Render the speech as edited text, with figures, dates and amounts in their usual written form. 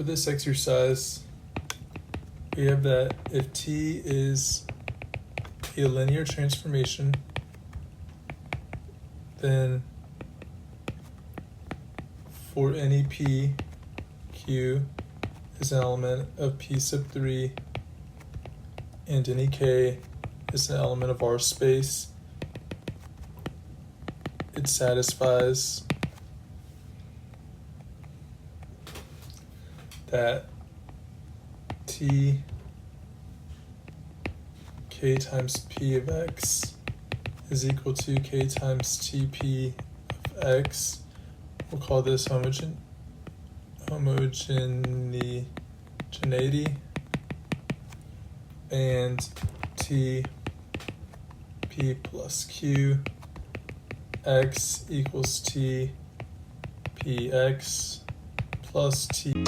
for this exercise, we have that if T is a linear transformation, then for any P, Q is an element of P sub 3, and any K is an element of R space. It satisfies that T K times P of X is equal to K times TP of X. We'll call this homogeneity, and T P plus Q X equals T P X plus T